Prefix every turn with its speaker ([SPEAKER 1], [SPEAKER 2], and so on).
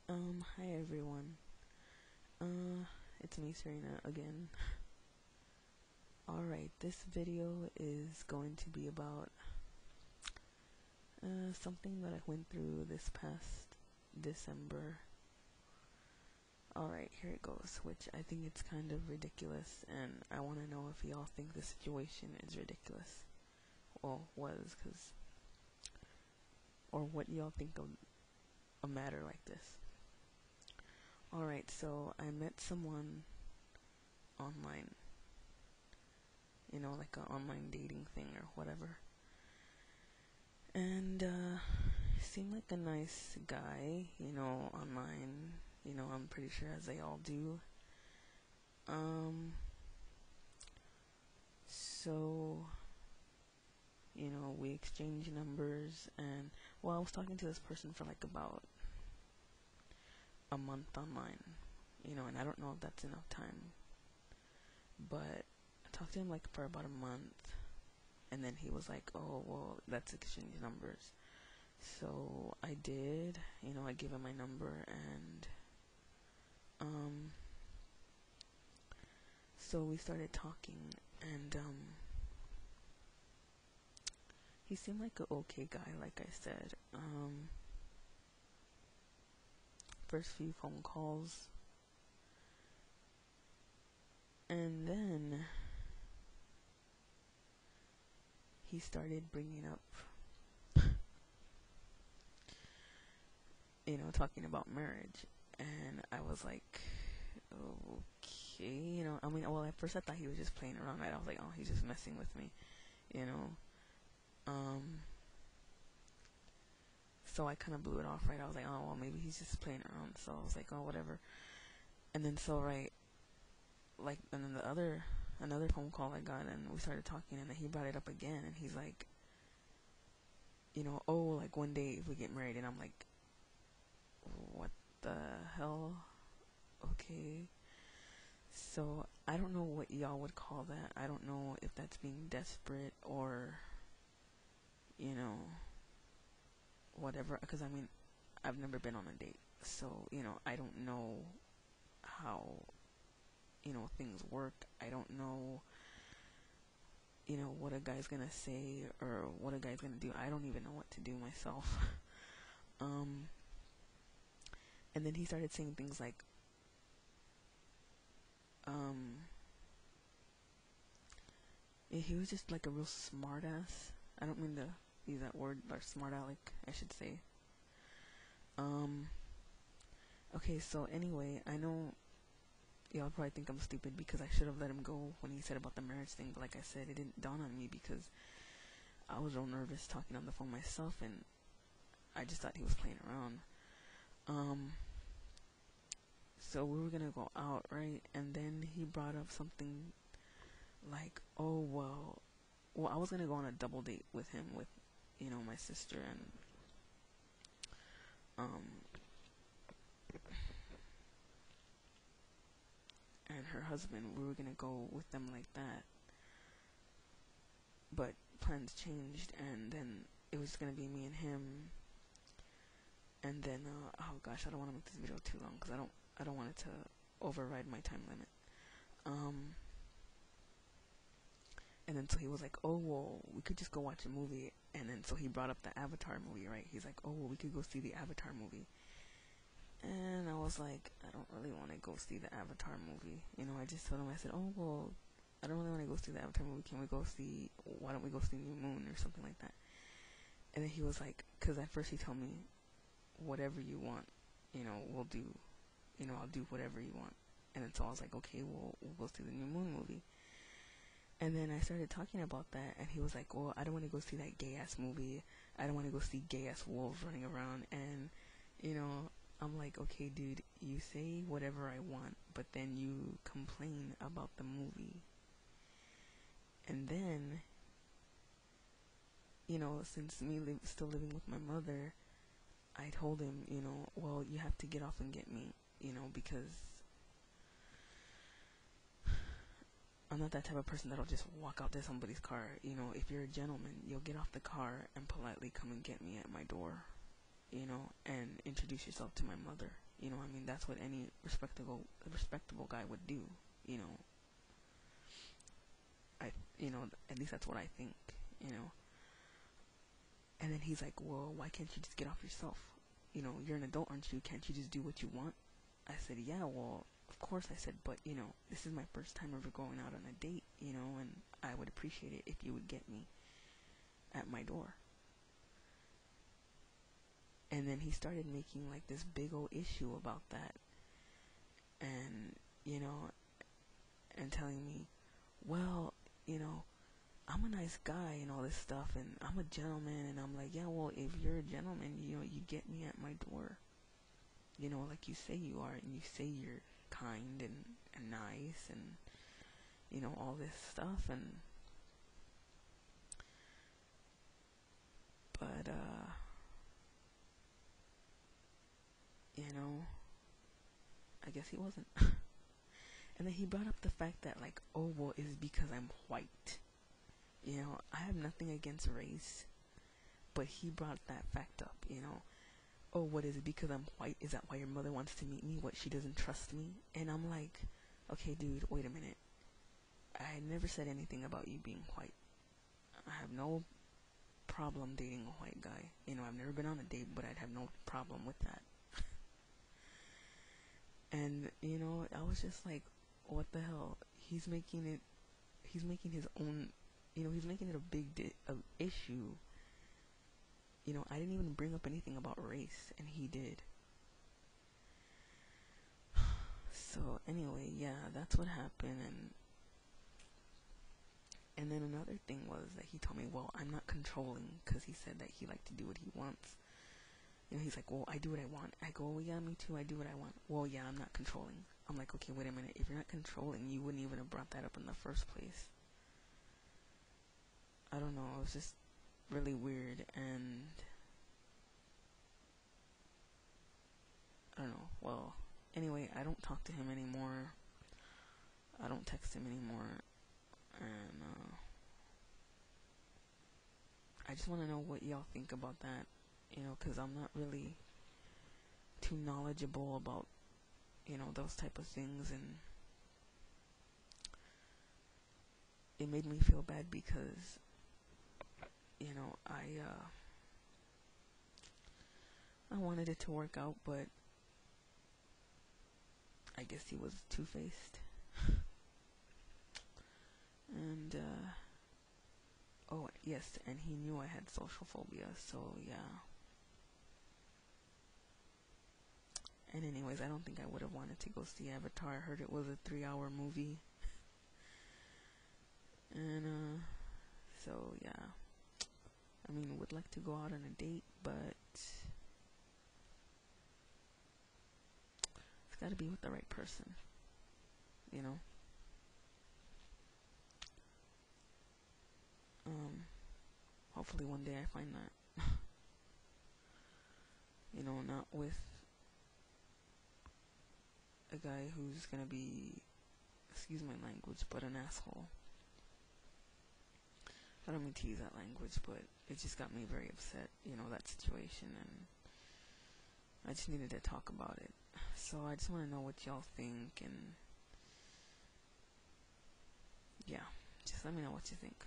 [SPEAKER 1] Hi everyone. It's me, Serena, again. Alright, this video is going to be about something that I went through this past December. Alright, here it goes, which I think it's kind of ridiculous, and I want to know if y'all think the situation is ridiculous. Well, or what y'all think of a matter like this. Alright, so I met someone online, like an online dating thing or whatever. And he seemed like a nice guy, online. I'm pretty sure as they all do. So, we exchanged numbers, and I was talking to this person for like about a month online, and I don't know if that's enough time, but I talked to him like for about a month, and then he was like, oh, well, let's exchange numbers. So I did, I gave him my number, and so we started talking, and he seemed like an okay guy, like I said. First few phone calls, and then he started bringing up, talking about marriage, and I was like, okay, at first I thought he was just playing around, right? I was like, oh, he's just messing with me, you know. So I kind of blew it off, right? I was like, oh, well, maybe he's just playing around. So I was like, oh, whatever. And then right, and then another phone call I got, and we started talking, and then he brought it up again, and he's like, oh, like one day if we get married, and I'm like, what the hell? Okay. So I don't know what y'all would call that. I don't know if that's being desperate or, you know, whatever. Because I've never been on a date, so I don't know how things work. I don't know what a guy's gonna say or what a guy's gonna do. I don't even know what to do myself. um and then he started saying things like he was just like a real smart ass. I don't mean to use that word, or smart aleck, I should say. Okay, so anyway, I know y'all probably think I'm stupid because I should have let him go when he said about the marriage thing, but like I said, it didn't dawn on me because I was real nervous talking on the phone myself, and I just thought he was playing around. So we were gonna go out, right? And then he brought up something like, oh, well, I was gonna go on a double date with him, with, my sister um, and her husband. We were gonna go with them like that. But plans changed, and then it was gonna be me and him. And then, oh gosh, I don't want to make this video too long because I don't want it to override my time limit. And then so he was like, oh, well, we could just go watch a movie. And then so he brought up the Avatar movie, right? He's like, oh, well, we could go see the Avatar movie. And I was like, I don't really want to go see the Avatar movie. I just told him, I said, oh, well, I don't really want to go see the Avatar movie. Why don't we go see New Moon or something like that? And then he was like, because at first he told me, whatever you want, we'll do, I'll do whatever you want. And then so I was like, okay, well, we'll go see the New Moon movie. And then I started talking about that, and he was like, well, I don't want to go see that gay-ass movie. I don't want to go see gay-ass wolves running around. And, I'm like, okay, dude, you say whatever I want, but then you complain about the movie. And then, since still living with my mother, I told him, well, you have to get off and get me, because I'm not that type of person that'll just walk out to somebody's car. If you're a gentleman, you'll get off the car and politely come and get me at my door, and introduce yourself to my mother, You know, I mean, that's what any respectable guy would do. You know, at least that's what I think. You know, and then he's like, well, why can't you just get off yourself? You know, you're an adult, aren't you? Can't you just do what you want? I said, yeah, well, of course. I said, but you know, this is my first time ever going out on a date. You know, and I would appreciate it if you would get me at my door. And then he started making like this big old issue about that, and you know, and telling me, well, you know, I'm a nice guy and all this stuff, and I'm a gentleman. And I'm like, yeah, well, if you're a gentleman, you know, you get me at my door, you know, like you say you are, and you say you're kind and nice, and you know, all this stuff. And but you know, I guess he wasn't. And then he brought up the fact that, like, oh, well, it's because I'm white. You know, I have nothing against race, but he brought that fact up, you know. Oh, what is it, because I'm white? Is that why your mother wants to meet me? What, she doesn't trust me? And I'm like, okay, dude, wait a minute. I never said anything about you being white. I have no problem dating a white guy. You know, I've never been on a date, but I'd have no problem with that. And, you know, I was just like, what the hell? He's making his own, you know, he's making it a big issue. You know, I didn't even bring up anything about race, and he did. So anyway, yeah, that's what happened. And then another thing was that he told me, well, I'm not controlling, because he said that he liked to do what he wants. You know, he's like, well, I do what I want. I go, well, yeah, me too, I do what I want. Well, yeah, I'm not controlling. I'm like, okay, wait a minute. If you're not controlling, you wouldn't even have brought that up in the first place. I don't know, it was just really weird. And I don't know, well, anyway, I don't talk to him anymore. I don't text him anymore. And I just want to know what y'all think about that. You know, because I'm not really too knowledgeable about, you know, those type of things. And it made me feel bad because, you know, I wanted it to work out, but I guess he was two-faced. And oh yes, and he knew I had social phobia, so yeah. And anyways, I don't think I would have wanted to go see Avatar. I heard it was a 3-hour movie. And so yeah, I mean, would like to go out on a date, but it's got to be with the right person, you know. Hopefully one day I find that. You know, not with a guy who's gonna be, excuse my language, but an asshole. I don't mean to use that language, but it just got me very upset, you know, that situation, and I just needed to talk about it. So I just want to know what y'all think, and yeah, just let me know what you think.